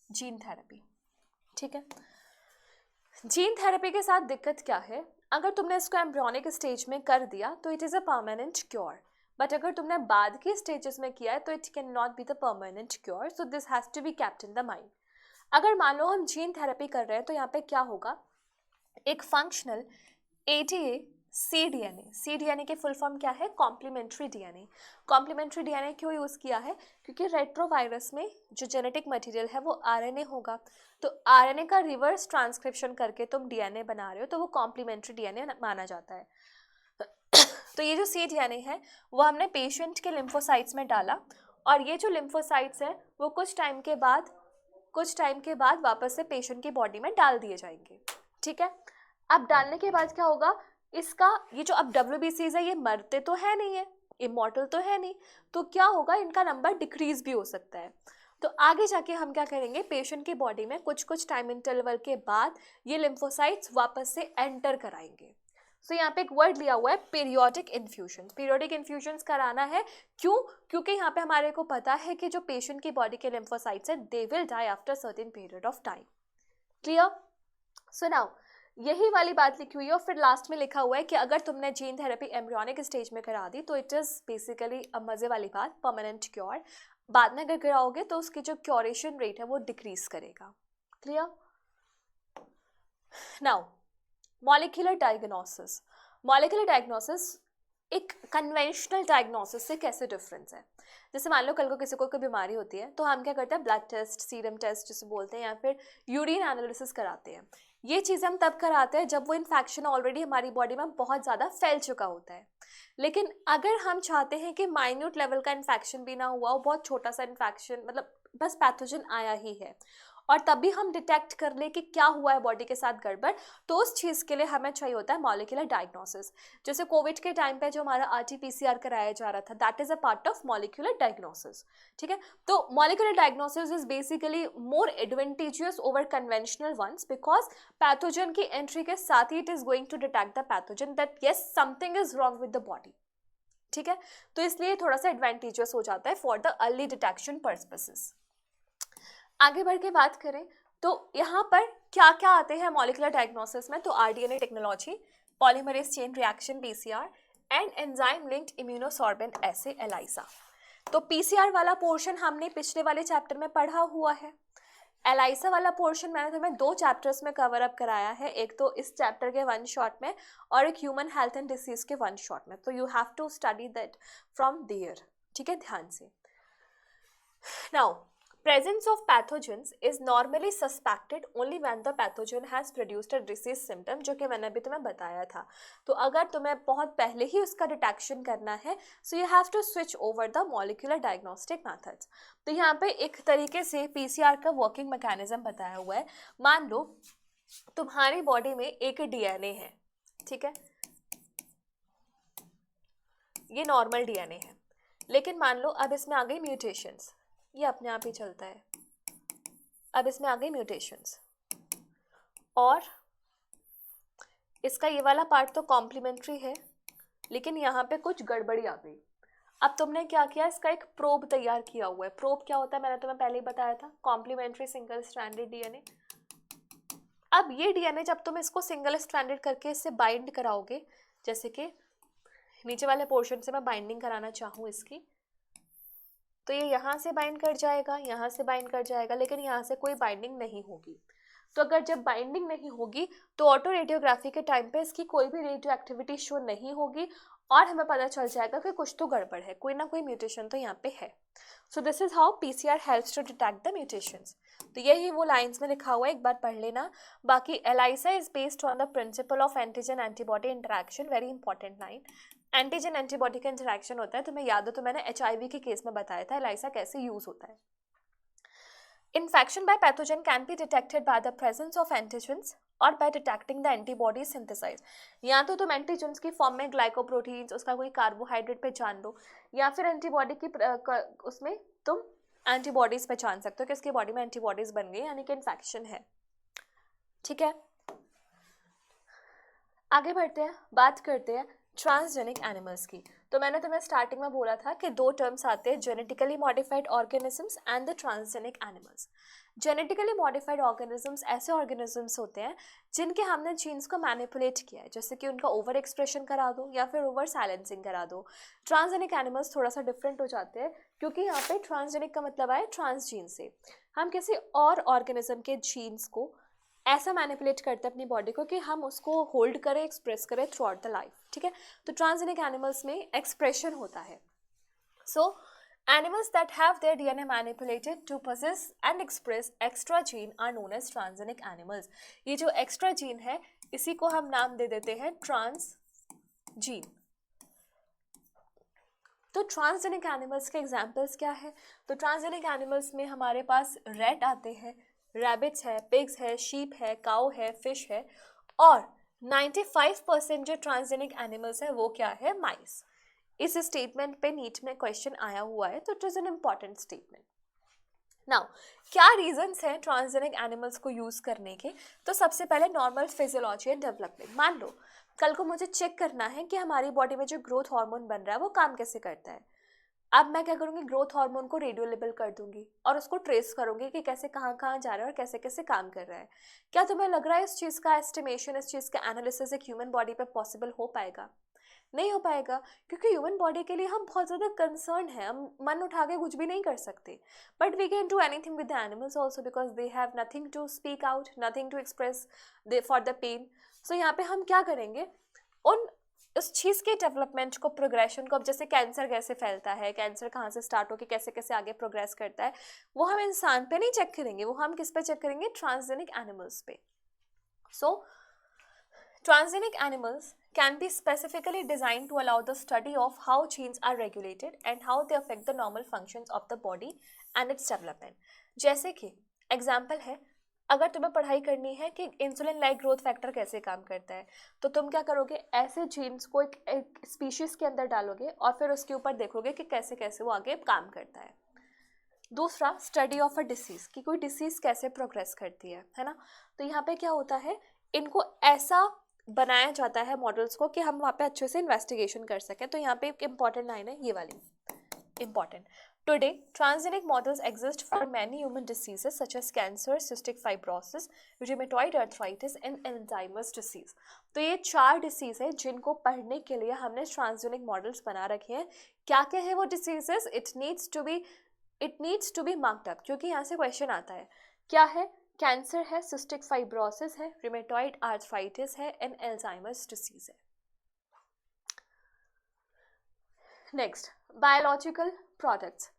जीन थेरेपी, ठीक है। जीन थेरेपी के साथ दिक्कत क्या है, अगर तुमने इसको एम्ब्रियोनिक स्टेज में कर दिया तो it is a permanent cure, but अगर तुमने बाद के स्टेजेस में किया है तो it can not be the permanent cure, so this has to be kept in the mind. अगर मान लो हम जीन थेरेपी कर रहे हैं तो यहाँ पे क्या होगा, एक फंक्शनल ADA cDNA, cDNA के फुल फॉर्म क्या है, कॉम्प्लीमेंट्री डीएनए। कॉम्प्लीमेंट्री डीएनए क्यों यूज़ किया है, क्योंकि रेट्रोवायरस में जो जेनेटिक मटेरियल है वो RNA होगा, तो RNA का रिवर्स ट्रांसक्रिप्शन करके तुम DNA बना रहे हो तो वो कॉम्प्लीमेंट्री डीएनए माना जाता है। तो ये जो cDNA है वो हमने पेशेंट के लिम्फोसाइट्स में डाला, और ये जो लिम्फोसाइट्स हैं वो कुछ टाइम के बाद वापस से पेशेंट की बॉडी में डाल दिए जाएंगे, ठीक है। अब डालने के बाद क्या होगा, इसका ये जो अब WBCs है ये मरते तो है नहीं है, इमॉर्टल तो है नहीं, तो क्या होगा, इनका नंबर डिक्रीज भी हो सकता है। तो आगे जाके हम क्या करेंगे, पेशेंट की बॉडी में कुछ टाइम इंटरवल के बाद ये लिम्फोसाइट्स वापस से एंटर कराएंगे। सो यहाँ पे एक वर्ड लिया हुआ है पीरियोडिक इन्फ्यूजन। पीरियोडिक इन्फ्यूजन्स कराना है क्यों, क्योंकि यहाँ पे हमारे को पता है कि जो पेशेंट की बॉडी के लिम्फोसाइट्स है they will die after certain period of time. Clear? So now यही वाली बात लिखी हुई है, और फिर लास्ट में लिखा हुआ है कि अगर तुमने जीन थेरेपी एम्ब्रियोनिक स्टेज में करा दी तो इट इज़ बेसिकली मज़े वाली बात, परमानेंट क्योर। बाद में अगर कराओगे तो उसकी जो क्योरेशन रेट है वो डिक्रीज करेगा। Clear? Now molecular diagnosis. Molecular diagnosis एक कन्वेंशनल डायग्नोसिस से कैसे डिफरेंस है? जैसे मान लो कल को किसी को कोई बीमारी होती है तो हम क्या करते हैं, ब्लड टेस्ट, सीरम टेस्ट जिसे बोलते हैं, या फिर यूरिन एनालिसिस कराते हैं। ये चीज़ें हम तब कराते हैं जब वो इन्फेक्शन ऑलरेडी हमारी बॉडी में बहुत ज़्यादा फैल चुका होता है। लेकिन अगर हम चाहते हैं कि माइन्यूट लेवल का इन्फेक्शन भी ना हुआ हो, बहुत छोटा सा इन्फेक्शन, मतलब बस पैथोजन आया ही है, और तभी हम डिटेक्ट कर ले कि क्या हुआ है बॉडी के साथ गड़बड़, तो उस चीज़ के लिए हमें चाहिए होता है मॉलिक्यूलर डायग्नोसिस। जैसे कोविड के टाइम पे जो हमारा RT-PCR कराया जा रहा था, that is a part of molecular diagnosis. ठीक है, तो molecular diagnosis is basically more advantageous over conventional ones, because pathogen की एंट्री के साथ ही it is going to detect the pathogen that yes something is wrong with the body. ठीक है, तो इसलिए थोड़ा सा एडवांटेजियस हो जाता है for the early detection purposes. आगे बढ़ के बात करें तो यहाँ पर क्या क्या आते हैं मॉलिक्यूलर डायग्नोसिस में, तो RDNA technology, polymerase chain reaction PCR and enzyme linked immunosorbent essay ELISA। तो PCR वाला पोर्शन हमने पिछले वाले चैप्टर में पढ़ा हुआ है। ELISA वाला पोर्शन मैंने तुम्हें 2 चैप्टर्स में कवर अप कराया है, एक तो इस चैप्टर के 1 शॉट में और एक ह्यूमन हेल्थ एंड डिसीज के 1 शॉट में, तो you have to study that from there. ठीक है, ध्यान से। Now presence of pathogens is normally suspected only when the pathogen has produced a disease symptom, जो कि मैंने अभी तुम्हें बताया था। तो अगर तुम्हें बहुत पहले ही उसका डिटेक्शन करना है, so you have to switch over the molecular diagnostic methods। तो यहाँ पे एक तरीके से PCR का वर्किंग मैकेनिज्म बताया हुआ है। मान लो तुम्हारी बॉडी में एक DNA है, ठीक है, ये नॉर्मल DNA है, लेकिन मान लो अब इसमें आ गई म्यूटेशंस, ये अपने आप ही चलता है, अब इसमें आ गई म्यूटेशंस, और इसका ये वाला पार्ट तो कॉम्प्लीमेंट्री है, लेकिन यहाँ पे कुछ गड़बड़ी आ गई। अब तुमने क्या किया, इसका एक प्रोब तैयार किया हुआ है। प्रोब क्या होता है मैंने तुम्हें पहले ही बताया था, कॉम्प्लीमेंट्री सिंगल स्ट्रैंडेड DNA। अब ये DNA जब तुम इसको सिंगल स्ट्रैंडेड करके इससे बाइंड कराओगे, जैसे कि नीचे वाले पोर्शन से मैं बाइंडिंग कराना चाहूँ इसकी, तो ये यहाँ से बाइंड कर जाएगा, यहाँ से बाइंड कर जाएगा, लेकिन यहाँ से कोई बाइंडिंग नहीं होगी। तो अगर जब बाइंडिंग नहीं होगी तो ऑटो रेडियोग्राफी के टाइम पे इसकी कोई भी रेडियो एक्टिविटी शो नहीं होगी, और हमें पता चल जाएगा कि कुछ तो गड़बड़ है, कोई ना कोई म्यूटेशन तो यहाँ पे है। So this is how PCR helps to detect the mutations. तो यही वो लाइंस में लिखा हुआ है, एक बार पढ़ लेना। बाकी ELISA is based on the principle of antigen antibody interaction, very important line. Antigen antibody का इंटरेक्शन होता है, तुम्हें याद हो तो मैंने HIV के केस में बताया था ELISA कैसे यूज होता है। Infection by pathogen can be detected by the presence of antigens or by detecting the antibodies synthesized। या तो तुम एंटीजेंस की फॉर्म में ग्लाइकोप्रोटीन्स, उसका कोई कार्बोहाइड्रेट पहचान लो, या फिर एंटीबॉडी की उसमें तुम एंटीबॉडीज पहचान सकते हो कि इसकी बॉडी में एंटीबॉडीज बन गई, यानी कि इन्फेक्शन है। ठीक है, आगे बढ़ते हैं, बात करते हैं ट्रांसजेनिक एनिमल्स की। तो मैंने तुम्हें स्टार्टिंग में बोला था कि 2 टर्म्स आते हैं, genetically modified organisms and the transgenic animals. Genetically modified organisms ऐसे ऑर्गेनिजम्स होते हैं जिनके हमने जीन्स को मैनिपुलेट किया है, जैसे कि उनका ओवर एक्सप्रेशन करा दो या फिर ओवर साइलेंसिंग करा दो। ट्रांसजेनिक एनिमल्स थोड़ा सा डिफरेंट हो जाते हैं, क्योंकि यहाँ पे ट्रांसजेनिक का मतलब आया ट्रांसजीन से। हम किसी और ऑर्गेनिज्म के जीन्स को ऐसा मैनिपुलेट करते हैं अपनी बॉडी को कि हम उसको होल्ड करें, एक्सप्रेस करें थ्रू आउट द लाइफ। ठीक है, तो ट्रांसजेनिक एनिमल्स में एक्सप्रेशन होता है। So animals that have their DNA manipulated to possess and express extra gene are known as transgenic animals. ये जो एक्स्ट्रा जीन है इसी को हम नाम दे देते हैं ट्रांसजीन। तो ट्रांसजेनिक एनिमल्स के एग्जाम्पल्स क्या है, तो ट्रांसजेनिक एनिमल्स में हमारे पास रैट आते हैं, रैबिट्स है, पिग्स है, शीप है, काउ है, फिश है, और 95% जो ट्रांसजेनिक एनिमल्स है वो क्या है, माइस। इस स्टेटमेंट पे नीट में क्वेश्चन आया हुआ है, तो it is an important statement. Now क्या रीजंस हैं ट्रांसजेनिक एनिमल्स को यूज करने के, तो सबसे पहले नॉर्मल फिजियोलॉजी एंड डेवलपमेंट। मान लो कल को मुझे चेक करना है कि हमारी बॉडी में जो ग्रोथ हार्मोन बन रहा है वो काम कैसे करता है। अब मैं क्या करूँगी, ग्रोथ हार्मोन को रेडियो लेबल कर दूंगी और उसको ट्रेस करूंगी कि कैसे कहाँ कहाँ जा रहा है और कैसे कैसे काम कर रहा है। क्या तुम्हें लग रहा है इस चीज़ का एस्टिमेशन, इस चीज़ का एनालिसिस एक ह्यूमन बॉडी पे पॉसिबल हो पाएगा? नहीं हो पाएगा, क्योंकि ह्यूमन बॉडी के लिए हम बहुत ज़्यादा कंसर्न हैं, हम मन उठा के कुछ भी नहीं कर सकते. But we can do anything with the animals also, because they have nothing to speak out, nothing to express they for the pain. So यहाँ पे हम क्या करेंगे, उन उस चीज़ के डेवलपमेंट को, प्रोग्रेशन को, अब जैसे कैंसर कैसे फैलता है, कैंसर कहाँ से स्टार्ट होकर कैसे कैसे आगे प्रोग्रेस करता है, वो हम इंसान पे नहीं चेक करेंगे, वो हम किस पे चेक करेंगे, ट्रांसजेनिक एनिमल्स पे. सो transgenic animals can be specifically designed to allow the study of how genes are regulated and how they affect the normal functions of the body and its development. जैसे कि एग्जाम्पल है, अगर तुम्हें पढ़ाई करनी है कि इंसुलिन लाइक ग्रोथ फैक्टर कैसे काम करता है, तो तुम क्या करोगे, ऐसे जीन्स को एक स्पीशीज के अंदर डालोगे और फिर उसके ऊपर देखोगे कि कैसे कैसे वो आगे काम करता है. दूसरा, स्टडी ऑफ अ डिसीज, कि कोई डिसीज कैसे प्रोग्रेस करती है ना. तो यहाँ पे क्या होता है, इनको ऐसा बनाया जाता है मॉडल्स को कि हम वहाँ पे अच्छे से इन्वेस्टिगेशन कर सकें. तो यहाँ पे एक इंपॉर्टेंट लाइन है, ये वाली important. Today transgenic models exist for many human diseases such as cancer, cystic fibrosis, rheumatoid arthritis and Alzheimer's disease. तो ये 4 डिसीज है जिनको पढ़ने के लिए हमने ट्रांसजेनिक मॉडल्स बना रखे हैं. क्या क्या है वो diseases, it needs to be marked up, क्योंकि यहाँ से क्वेश्चन आता है. क्या है, कैंसर है, सिस्टिक फाइब्रोसिस है, रूमेटॉइड आर्थराइटिस है एंड अल्जाइमर्स डिसीज है. Next, biological products.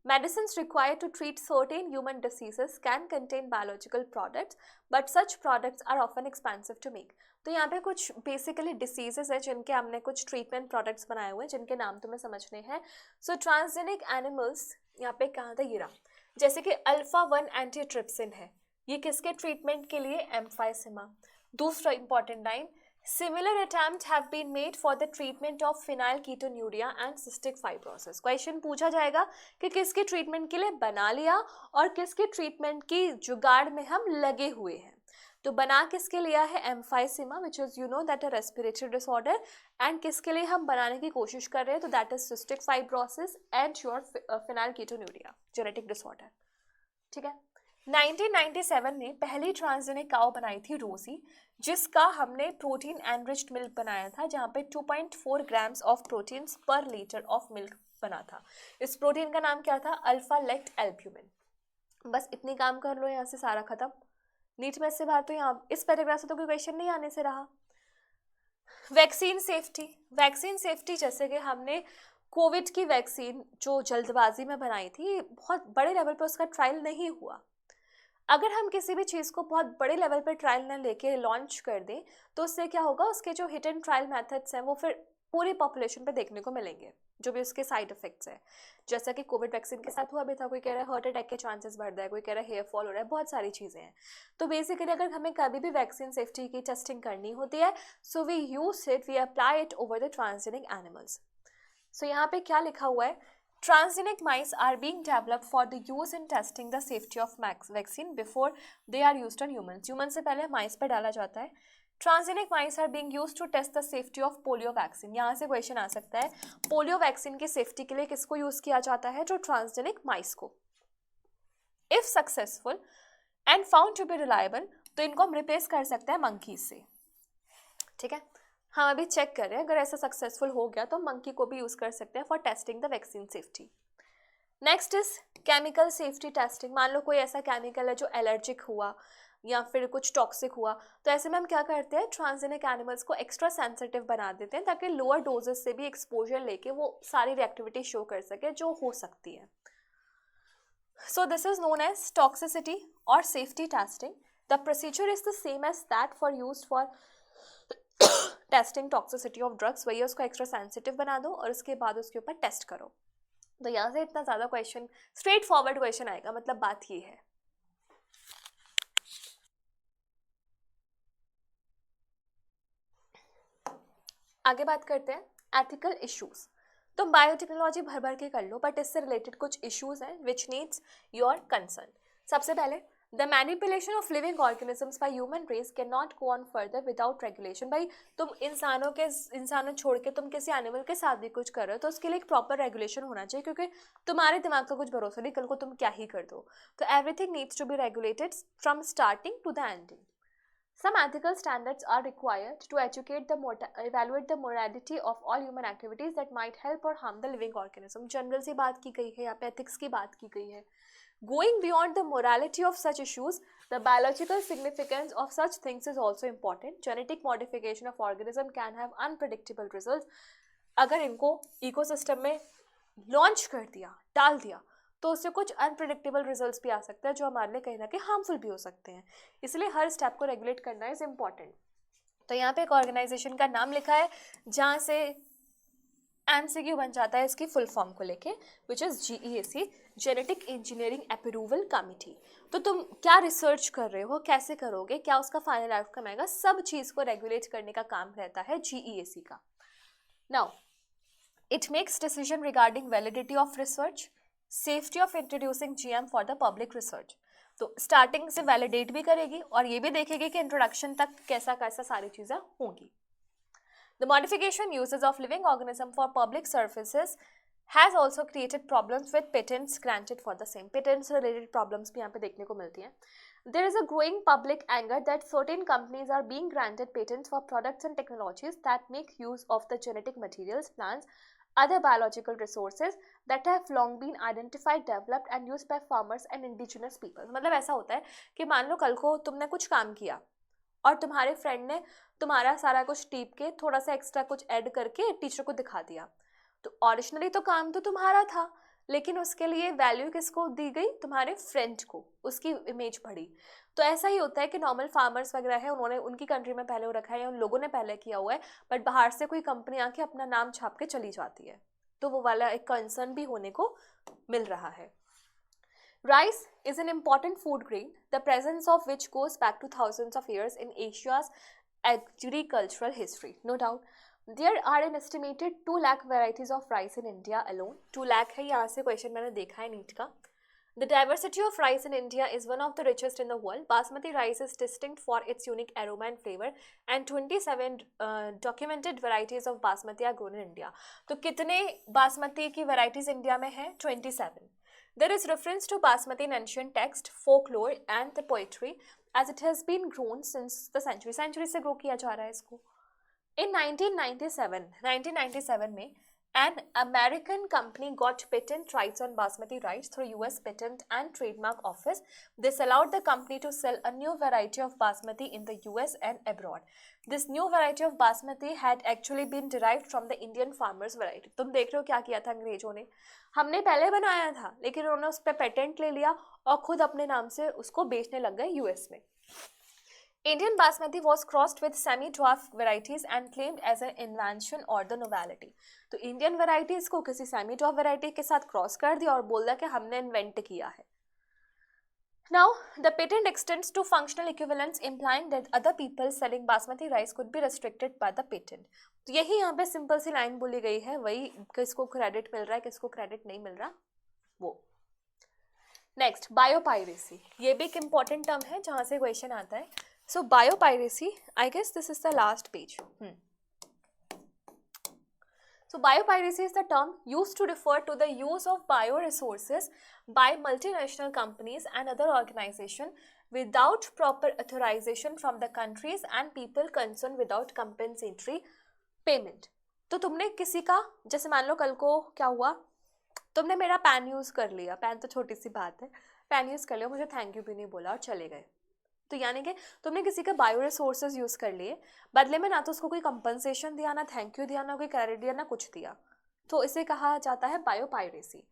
Medicines required to treat certain human diseases can contain biological products, but such products are often expensive to make. तो यहाँ पे कुछ बेसिकली डिसीजेस है जिनके हमने कुछ ट्रीटमेंट प्रोडक्ट्स बनाए हुए हैं जिनके नाम तुम्हें समझने हैं. सो ट्रांसजेनिक एनिमल्स यहाँ पे कहाँ था, ये रहा. जैसे कि अल्फा-1 एंटीट्रिप्सिन है, ये किसके ट्रीटमेंट के लिए, एम्फाइसिमा. दूसरा important line, similar attempt have been made for the treatment of phenylketonuria and cystic fibrosis. Question पूछा जाएगा कि किसके ट्रीटमेंट के लिए बना लिया और किसके ट्रीटमेंट की जुगाड़ में हम लगे हुए हैं. तो बना किसके लिया है, emphysema which is you know that a respiratory disorder, and किसके लिए हम बनाने की कोशिश कर रहे हैं, तो that is cystic fibrosis and your phenylketonuria genetic disorder. ठीक है. 1997 में पहली ट्रांसजेनिक काउ बनाई थी रोजी, जिसका हमने प्रोटीन एनरिच्ड मिल्क बनाया था, जहाँ पे 2.4 ग्राम्स ऑफ प्रोटीन्स पर लीटर ऑफ मिल्क बना था. इस प्रोटीन का नाम क्या था, अल्फा लेक्ट एल्ब्यूमिन. बस इतनी काम कर लो, यहाँ से सारा खत्म. नीट में से बाहर तो यहाँ इस पैराग्राफ से तो कोई क्वेश्चन नहीं आने से रहा. वैक्सीन सेफ्टी, जैसे कि हमने कोविड की वैक्सीन जो जल्दबाजी में बनाई थी, बहुत बड़े लेवल पर उसका ट्रायल नहीं हुआ. अगर हम किसी भी चीज़ को बहुत बड़े लेवल पर ट्रायल न लेके लॉन्च कर दें, तो उससे क्या होगा, उसके जो हिट एंड ट्रायल मेथड्स हैं वो फिर पूरी पॉपुलेशन पे देखने को मिलेंगे, जो भी उसके साइड इफेक्ट्स हैं. जैसा कि कोविड वैक्सीन के साथ हुआ भी था, कोई कह रहा है हार्ट अटैक के चांसेस बढ़ रहा है, कोई कह रहा है हेयर फॉल हो रहा है, बहुत सारी चीज़ें हैं. तो बेसिकली अगर हमें कभी भी वैक्सीन सेफ्टी की टेस्टिंग करनी होती है, so we apply it over the transgenic animals. So यहाँ पे क्या लिखा हुआ है, transgenic mice are being developed for the use in testing the safety of vaccine before they are used on humans. Humans से पहले mice पे डाला जाता है. Transgenic mice are being used to test the safety of polio vaccine. यहाँ से क्वेश्चन आ सकता है, पोलियो वैक्सीन की सेफ्टी के लिए किसको यूज किया जाता है, जो ट्रांसजेनिक माइस को. If successful and found to be reliable, तो इनको हम रिप्लेस कर सकते हैं मंकीज से. ठीक है, हम अभी चेक कर रहे हैं, अगर ऐसा सक्सेसफुल हो गया तो मंकी को भी यूज़ कर सकते हैं for testing the vaccine safety. Next is chemical safety testing. मान लो कोई ऐसा केमिकल है जो एलर्जिक हुआ या फिर कुछ टॉक्सिक हुआ, तो ऐसे में हम क्या करते हैं, ट्रांसजेनिक एनिमल्स को एक्स्ट्रा सेंसिटिव बना देते हैं ताकि लोअर डोजेस से भी एक्सपोजर लेके वो सारी रिएक्टिविटी शो कर सके जो हो सकती है. So this is known as toxicity और safety testing. The procedure is the same as that for use for testing toxicity of drugs. वही उसको एक्स्ट्रा सेंसिटिव बना दो और उसके बाद उसके ऊपर टेस्ट करो. तो यहाँ से इतना ज़्यादा क्वेश्चन, स्ट्रेट फॉरवर्ड क्वेश्चन आएगा, मतलब बात ये है. आगे बात करते हैं एथिकल इश्यूज. तुम बायोटेक्नोलॉजी भर भर के कर लो, बट इससे रिलेटेड कुछ इश्यूज हैं विच नीड्स योर कंसर्न. सबसे पहले, the manipulation of living organisms by human race can not go on further without regulation. भाई तुम इंसानों छोड़ के तुम किसी एनिमल के साथ भी कुछ कर रहे हो तो उसके लिए एक प्रॉपर रेगुलेशन होना चाहिए, क्योंकि तुम्हारे दिमाग का कुछ भरोसा नहीं, कल को तुम क्या ही कर दो. तो everything needs to be regulated from starting to the ending. Some ethical standards are required to evaluate the morality of all human activities that might help or harm the living organism. General सी बात की गई है, यहाँ पे ethics की बात की गई है. Going beyond the morality of such issues, the biological significance of such things is also important. Genetic modification of organism can have unpredictable results. अगर इनको ecosystem में launch कर दिया, डाल दिया, तो उससे कुछ अनप्रिडिक्टेबल रिजल्ट्स भी आ सकते हैं जो हमारे लिए कहीं ना कहीं हार्मफुल भी हो सकते हैं. इसलिए हर स्टेप को रेगुलेट करना इज इम्पॉर्टेंट. तो यहाँ पे एक ऑर्गेनाइजेशन का नाम लिखा है जहाँ से एमसीक्यू बन जाता है इसकी फुल फॉर्म को लेके, which is GEAC, genetic engineering approval committee. तो तुम क्या रिसर्च कर रहे हो, कैसे करोगे, क्या उसका फाइनल आउटकम आएगा, सब चीज़ को रेगुलेट करने का काम रहता है GEAC का. Now it makes decision regarding validity of research, safety of introducing GM for the public research. तो स्टार्टिंग से वैलिडेट भी करेगी और ये भी देखेगी कि इंट्रोडक्शन तक कैसा कैसा सारी चीज़ें होंगी. The modification uses of living organism for public services has also created problems with patents granted for the same. Patents से रिलेटेड प्रॉब्लम्स भी यहाँ पे देखने को मिलती हैं. There is a growing public anger that certain companies are being granted patents for products and technologies that make use of the genetic materials, plants, other biological resources that have long been identified, developed and used by farmers and indigenous people. मतलब ऐसा होता है कि मान लो कल को तुमने कुछ काम किया और तुम्हारे फ्रेंड ने तुम्हारा सारा कुछ टीप के थोड़ा सा एक्स्ट्रा कुछ ऐड करके टीचर को दिखा दिया. तो ओरिजिनली तो काम तो तुम्हारा था, लेकिन उसके लिए वैल्यू किसको दी गई, तुम्हारे फ्रेंड को, उसकी इमेज बढ़ी. तो ऐसा ही होता है कि नॉर्मल फार्मर्स वगैरह है, उन्होंने उनकी कंट्री में पहले हो रखा है या उन लोगों ने पहले किया हुआ है, बट बाहर से कोई कंपनी आके अपना नाम छाप के चली जाती है, तो वो वाला एक कंसर्न भी होने को मिल रहा है. Rice is an important food grain, the presence of which goes back to thousands of years in Asia's agricultural history. No doubt, there are an estimated 2 lakh varieties of rice in India alone. 2 lakh है, यहाँ से क्वेश्चन मैंने देखा है नीट का. The diversity of rice in India is one of the richest in the world. Basmati rice is distinct for its unique aroma and flavor, and 27 documented varieties of basmati are grown in India. तो कितने बासमती की varieties इंडिया में है? 27. There is reference to basmati in ancient text, folklore and the poetry, as it has been grown since the century से grow किया जा रहा है इसको. In 1997 में an American company got patent rights on basmati rice through US Patent and Trademark Office. This allowed the company to sell a new variety of basmati in the US and abroad. This new variety of basmati had actually been derived from the Indian farmers variety. तुम देख रहे हो क्या किया था अंग्रेजों ने, हमने पहले बनाया था लेकिन उन्होंने उस पर पेटेंट ले लिया और खुद अपने नाम से उसको बेचने लग गए US में. Indian basmati was crossed with semi-dwarf varieties and claimed as an invention or the novelty. तो Indian varieties को किसी semi-dwarf variety के साथ क्रॉस कर दिया और बोल दिया कि हमने इन्वेंट किया है. Now, the patent extends to functional equivalents, implying that other people selling basmati rice could be restricted by the patent. तो यही यहाँ पे सिंपल सी लाइन बोली गई है, वही किसको क्रेडिट मिल रहा है किसको क्रेडिट नहीं मिल रहा वो. Next, biopiracy. ये भी एक इम्पॉर्टेंट टर्म है जहाँ से क्वेश्चन आता है. So biopiracy, I guess this is the last page. So biopiracy is the term used to refer to the use of bioresources by multinational companies and other organizations without proper authorization from the countries and people concerned without compensatory payment. तो तुमने किसी का, जैसे मान लो कल को क्या हुआ, तुमने मेरा पैन यूज़ कर लिया, पैन तो छोटी सी बात है, पैन यूज़ कर लिया, मुझे थैंक यू भी नहीं बोला और चले गए. तो यानी कि तुमने किसी के बायो रिसोर्सेज यूज़ कर लिए, बदले में ना तो उसको कोई कंपनसेशन दिया, ना थैंक यू दिया, ना कोई क्रेडिट दिया, ना कुछ दिया, तो इसे कहा जाता है biopiracy.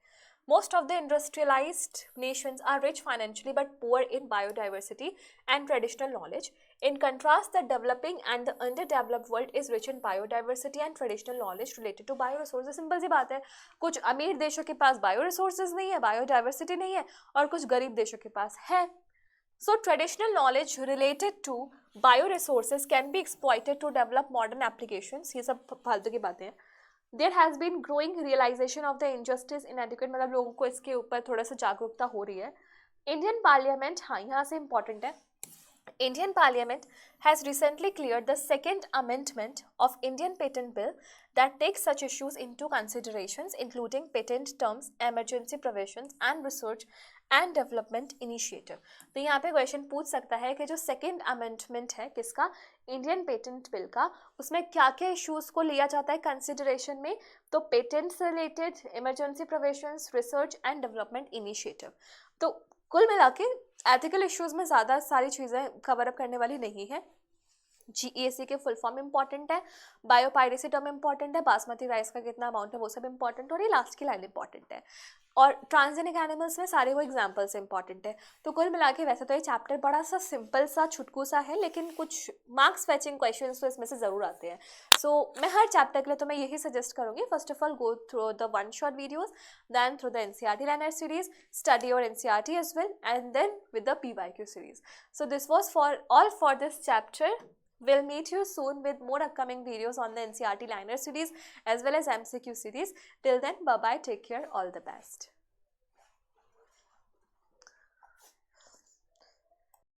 Most of the industrialized nations are rich financially but poor in biodiversity and traditional knowledge. In contrast, the developing and the underdeveloped world is rich in biodiversity and traditional knowledge related to bioresources. Simple सी बात है, कुछ अमीर देशों के पास बायोरिसोर्सेज नहीं है, बायोडाइवर्सिटी नहीं है, और कुछ गरीब देशों के पास है. So traditional knowledge related to bioresources can be exploited to develop modern applications. ये सब फालतू की बातें हैं. There has been growing realization of the injustice inadequate, मतलब लोगों को इसके ऊपर थोड़ा सा जागरूकता हो रही है. Indian Parliament, हाँ यहाँ से important है. Indian Parliament has recently cleared the second amendment of Indian Patent Bill that takes such issues into considerations, including patent terms, emergency provisions, and research and development initiative. तो यहाँ पे क्वेश्चन पूछ सकता है कि जो सेकेंड अमेंडमेंट है किसका, इंडियन पेटेंट बिल का, उसमें क्या क्या इश्यूज़ को लिया जाता है कंसिडरेशन में, तो पेटेंट से related, emergency provisions, research and development initiative. तो कुल मिला के एथिकल इश्यूज़ में ज़्यादा सारी चीज़ें कवर अप करने वाली नहीं है। GEAC के फुल फॉर्म इंपॉर्टेंट है, बायोपायरेसी टर्म इंपॉर्टेंट है, बासमती राइस का कितना अमाउंट है वो सब इंपॉर्टेंट है, और ये लास्ट की लाइन इंपॉर्टेंट है, और ट्रांसजेनिक एनिमल्स में सारे वो एग्जाम्पल्स इंपॉर्टेंट है। तो कुल मिला के वैसे तो ये चैप्टर बड़ा सा सिंपल सा छुटकू सा है, लेकिन कुछ मार्क्स फैचिंग क्वेश्चंस तो इसमें से ज़रूर आते हैं। सो मैं हर चैप्टर के लिए तो मैं यही सजेस्ट करूँगी, first of all go through the one shot videos, then through the NCERT learner series, study और NCERT as well, and then with the PYQ series. So this was for all for this chapter. We'll meet you soon with more upcoming videos on the NCERT liner series as well as MCQ series. Till then, bye bye, take care, all the best.